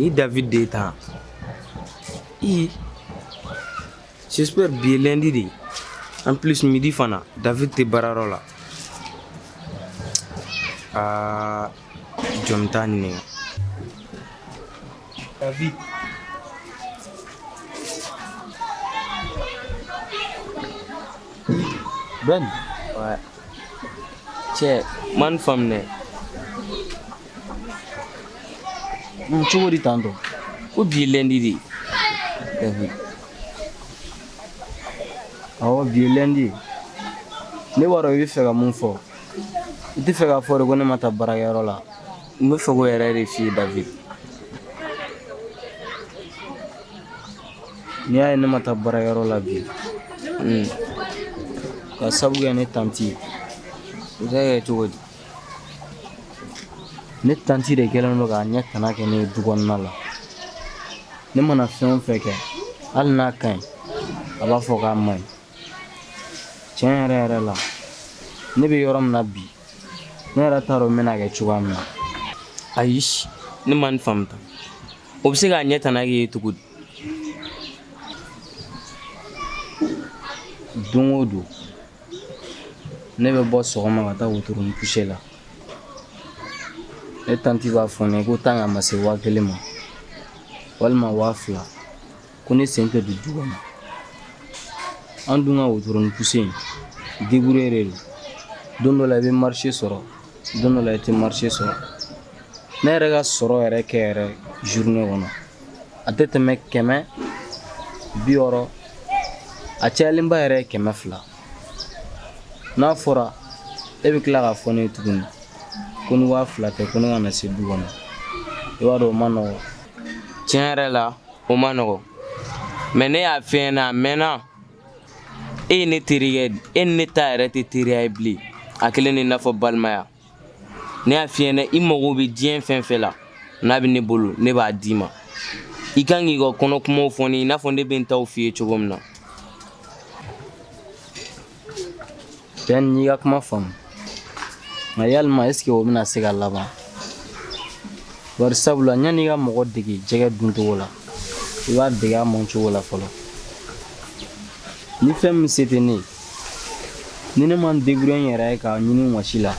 Ni David Deta. J'espère bien lundi. En plus, midi, fana, David te bararola. Jomtani. David. Ben? Ouais. Tiens, man femme ne. Cogo di tanto? Ou bien lundi. David. Awɔ bi ye lundi ye. Ne b'a dɔn i bɛ fɛ ka mun fɔ. I tɛ fɛ k'a fɔ de ko ne ma taa baarakɛyɔrɔ la. N bɛ fɛ k'o yɛrɛ de f'i ye David. N'i y'a ye ne ma taa baarakɛyɔrɔ la bi. Ka sabu kɛ ne tanti. O tɛ kɛ cogo di? Ne tanti de kɛlen don k'a ɲɛ tana kɛ ne ye du kɔnɔna la. Ne mana fɛn o fɛn kɛ, hali n'a ka ɲi, a b'a fɔ k'a man ɲi. Tiɲɛ yɛrɛ yɛrɛ la, ne bɛ yɔrɔ min na bi, ne yɛrɛ t'a dɔn n bɛna kɛ cogoya min na. Ayi, ne ma nin faamu tan. O bɛ se k'a ɲɛ tana k'e ye cogo di? Don o don, ne bɛ bɔ sɔgɔma ka taa wotoronin coucher la. Ne tanti b'a fɔ ne ye ko tant que a ma se 1000 ma, walima 2000, ko ne sen tɛ don du kɔnɔ. An dun ka wotoronin coucher in, débrouiller de don. Don dɔ la i bɛ marché sɔrɔ, don dɔ la i tɛ marché sɔrɔ. Ne yɛrɛ ka sɔrɔ yɛrɛ kɛ yɛrɛ journée kɔnɔ, a tɛ tɛmɛ 160, a cayalenba yɛrɛ ye 200. N'a fɔra e bɛ tila k'a fɔ ne ye tuguni ko ni 2000 tɛ ko ne kana se du kɔnɔ, i b'a dɔn o ma nɔgɔ. Tiɲɛ yɛrɛ la, o ma nɔgɔ. Mais ne y'a f'i ɲɛna a mɛnna. E ye ne terikɛ di, e ni ne ta yɛrɛ tɛ teriya ye bilen. A kelen de n'a fɔ balimaya. Ne y'a f'i ɲɛna i mago bɛ diɲɛ fɛn fɛn la, n'a bɛ ne bolo, ne b'a d'i ma. I kan k'i ka kɔnɔ kumaw fɔ ne ye, i n'a fɔ ne bɛ n taw f'i ye cogo min na. Bɛn n'i ka kuma faamu, nka yalima est-ce que o bɛna se ka laban? Bari sabula yanni i ka mɔgɔ dege jɛgɛ duncogo la, i b'a dege a mɔcogo la fɔlɔ. Ni fɛn min se tɛ ne ye, ni ne ma n débrouiller n yɛrɛ ye k'a ɲini wɔsi la,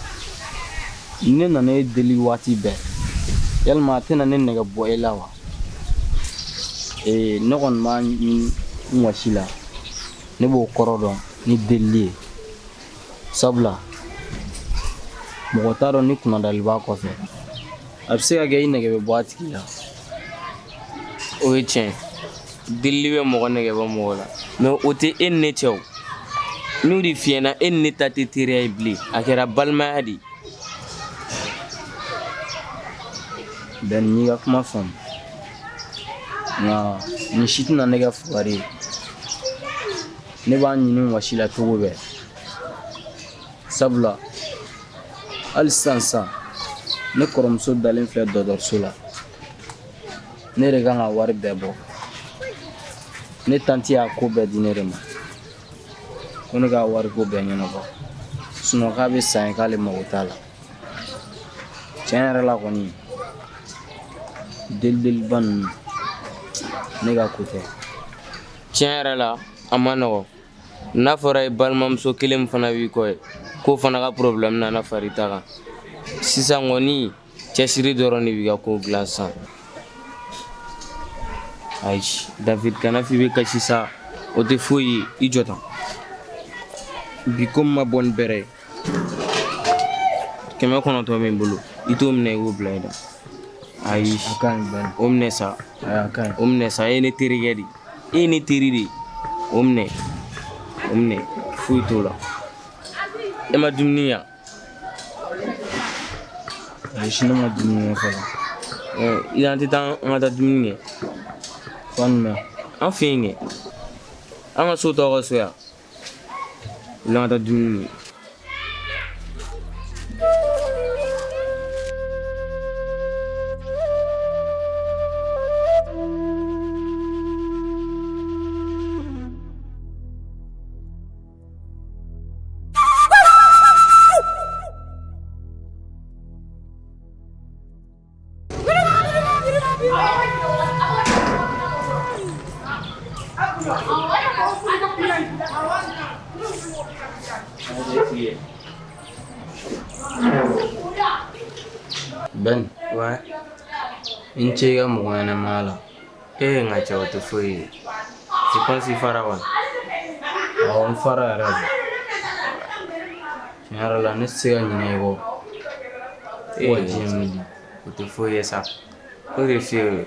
ni ne nana e deli waati bɛɛ, yalima a tɛna ne nɛgɛ bɔ e la wa? Ne kɔni b'a ɲini n wɔsi la, ne b'o kɔrɔ dɔn ni delili ye. Sabula mɔgɔ t'a dɔn ni kunnadali b'a kɔfɛ, a bɛ se ka kɛ i nɛgɛ bɛ bɔ a tigi la. O ye tiɲɛ. Delili bɛ mɔgɔ nɛgɛ bɔ mɔgɔ la. Mais o tɛ e ni ne cɛ o. N'o de f'i ɲɛna e ni ne ta tɛ teriya ye bilen, a kɛra balimaya de. Bɛn n'i ka kuma faamu, nka nin si tɛna ne kɛ fugari ye. Ne b'a ɲini wɔsi la cogo bɛɛ. Sabula hali sisan ne kɔrɔmuso dalen filɛ dɔgɔtɔrɔso la, ne de kan ka wari bɛɛ bɔ. Ne tanti y'a ko bɛɛ di ne de ma, ko ne k'a wari ko bɛɛ ɲɛnabɔ, sinon k'a bɛ san ye k'ale mago t'a la. Tiɲɛ yɛrɛ la kɔni, delideliba ninnu ne ka ko tɛ. Tiɲɛ yɛrɛ la, a ma nɔgɔ. N'a fɔra ye balimamuso kelen min fana b'i kɔ ye, k'o fana ka problème nana fara i ta kan. Sisan kɔni, cɛsiri dɔrɔn de b'i ka ko dilan sisan. Ayi, David kana f'i bɛ kasi sa, o tɛ foyi ye, i jɔ tan. Bi ko min ma bɔ ni bɛrɛ ye, 900 bɛ n bolo, i t'o minɛ i k'o bila i da. Ayi, A ka ɲi bɛn. o minɛ sa. A ka ɲi. O minɛ sa, e ye ne terikɛ de. E ye ne teri de. O minɛ. O minɛ, foyi t'o la. E ma dumuni yan? Ayi, sini ma dumuni kɛ fɔlɔ. I an tɛ taa an ka taa dumuni kɛ. Fan jumɛn? An fɛ yen kɛ. An ka so t'aw ka so yan. O la an ka taa dumuni kɛ. Ben, Ouais. in ce ka mɔgɔ ɲɛnɛmaya la. Nka cɛ o tɛ foyi ye. Tu penses i fara wa? Awɔ, n fara yɛrɛ de. Tiɲɛ yɛrɛ la, ne tɛ se ka ɲinɛ i kɔ. Wa diɲɛ wuli. O tɛ foyi ye sa. O de f'i ye.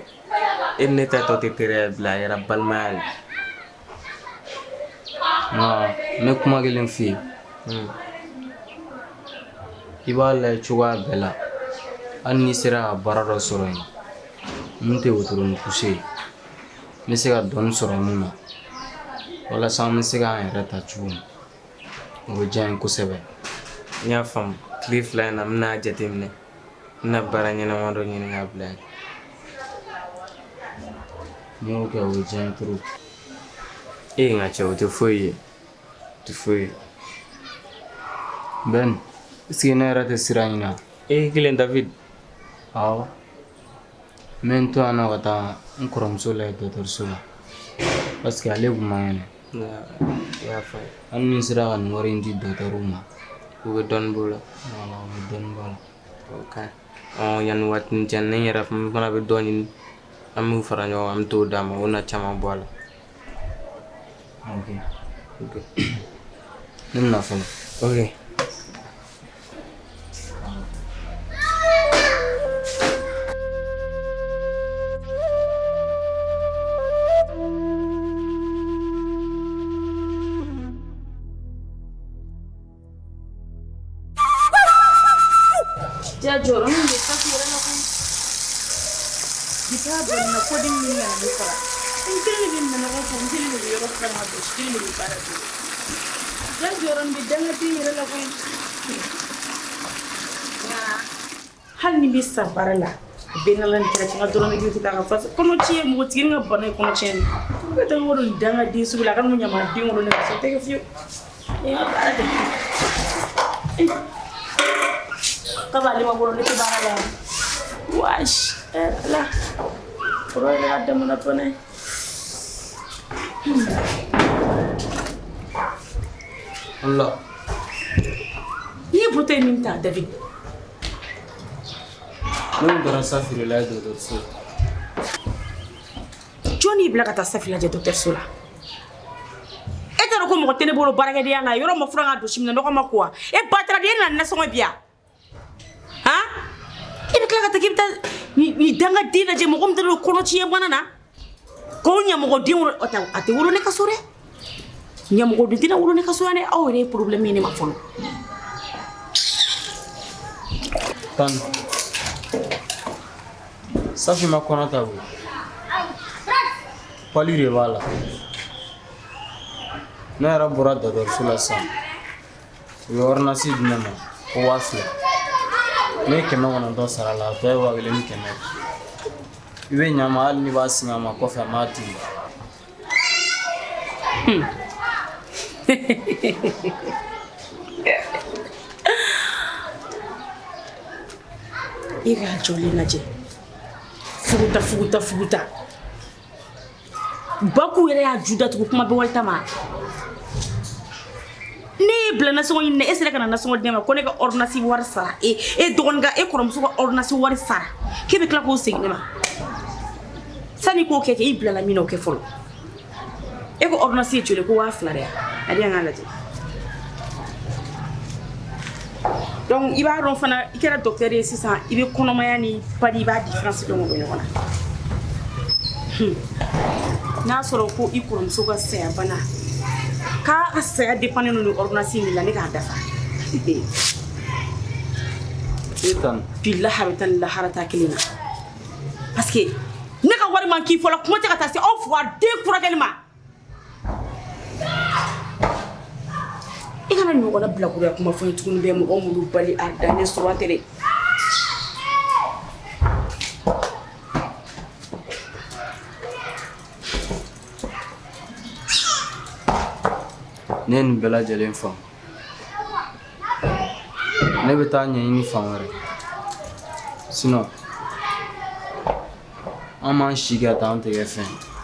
E ni ne ta tɔ tɛ teriya bila a kɛra balimaya ye. Nka n bɛ kuma kelen f'i ye. I b'a lajɛ cogoya bɛɛ la. Hali n'i sera ka baara dɔ sɔrɔ yen, mun tɛ wotoronin poussé ye. N bɛ se ka dɔɔni sɔrɔ mun na. Walasa an bɛ se k'an yɛrɛ ta cogo min. O bɛ diya n ye kosɛbɛ. N y'a faamu. Tile 2 in na n bɛna jateminɛ. N bɛna baara ɲɛnama dɔ ɲini k'a bila yen. N'i y'o kɛ o bɛ diya n ye trop. Nka cɛ o tɛ foyi ye. O tɛ foyi ye. Ben, est-ce que ne yɛrɛ tɛ sira ɲini wa? Kelen David. Awɔ. N bɛ n to yan nɔ ka taa n kɔrɔmuso lajɛ dɔgɔtɔrɔso la. Parce que ale kun man kɛnɛ. I y'a faamu. Hali ni n sera ka nin wari in di dɔgɔtɔrɔw ma. U bɛ dɔɔni b'o la. Voilà, u bɛ dɔɔni b'a la. Ok. Yanni waati cɛ ne yɛrɛ fana bɛ dɔ ɲini. An b'u fara ɲɔgɔn kan an bɛ t'o d'a ma o na caman bɔ a la. Ok. Ok. Ne bɛna fɔlɔ. Ok. Jajoro min bɛ kasi yɛrɛ la koyi. Bisa bɔnna ko den min nana ne fara. N kelen de bɛ manɔgɔ fɔ, n kelen de bɛ yɔrɔ fara ka bɔ, n kelen de bɛ baara kɛ. Jajoro n bɛ dangaden yɛrɛ la koyi. Hali ni bɛ sa baara la, a bɛ nala ni kɛra cɛ dɔrɔn bɛ taa ka fasa. Kɔnɔci ye mɔgɔtigi ka bana ye kɔnɔci ye. N bɛ taa wolo dangaden sugu la, a ka n'u ɲama den wolo ne ka so tɛ kɛ fiyewu. Baara kɛ. Kaba lima bolo ne tɛ baara la. Wash. Ala. Foro yɛrɛ y'a damana fana ye. Allah. I ye buteli min ta David. Ne kun taara sa feerela ye dɔgɔtɔrɔso la. Jɔn y'i bila ka taa Safi lajɛ dɔgɔtɔrɔso la? E t'a dɔn ko mɔgɔ tɛ ne bolo baarakɛdenya la yɔrɔ ma furan ka don sini na nɔgɔ ma ko wa? E ba taara de e nana nasɔngɔ bi yan. Han? I bɛ tila ka taa k'i bɛ taa ni dangaden lajɛ mɔgɔ min tɛ don kɔnɔci ye bana na. K'o ɲɛmɔgɔden wolo a tɛ wolo ne ka so dɛ. Ɲɛmɔgɔden tɛna wolo ne ka so yan dɛ. Aw yɛrɛ ye problème ye ne ma fɔlɔ. Tan. Safi ma kɔnɔ ta koyi. Pali de b'a la. Ne yɛrɛ bɔra dɔgɔtɔrɔso la sisan. U ye ordonnance di ne ma ko 2000. Ne ye 900 sara la, a tɔ ye 1500. I bɛ ɲa n ma hali n'i b'a sin a ma kɔfɛ a m'a di. I ka jɔlen lajɛ. Fuguta. Baku yɛrɛ y'a ju datugu kuma bɛ wali ta ma. Ne ye bila nasɔngɔ ɲini e sera ka na nasɔngɔ di ne ma ko ne ka ordonnance wari sara. E dɔgɔnin e kɔrɔmuso ka ordonnance wari sara. K'e bɛ tila k'o segin ne ma. Sani k'o kɛ i bilala min na o kɛ fɔlɔ. E ko ordonnance ye joli ko 2000 de ya? A di yan k'a lajɛ. Donc i b'a dɔn fana i kɛra docteur ye sisan i bɛ kɔnɔmaya ni padi i b'a différence dɔn o bɛ ɲɔgɔn na. N'a sɔrɔ ko i kɔrɔmuso ka saya bana k'a ka saya dépend ni ordonnance min la ne k'a dafa. Tan. Billahi a bɛ taa ni lahara ta kelen na. Parce que ne ka wari man k'i fɔlɔ kuma tɛ ka taa se aw fila den furakɛli ma. I kana ɲɔgɔnna bilakuruya kuma fɔ n ye tuguni bɛ mɔgɔ minnu bali a da ne sɔrɔ tɛ dɛ. Ne ye nin bɛɛ lajɛlen faamu. Ne bɛ taa ɲɛɲini fan wɛrɛ. Sinon an m'an si kɛ tan an tɛ kɛ fɛn ye.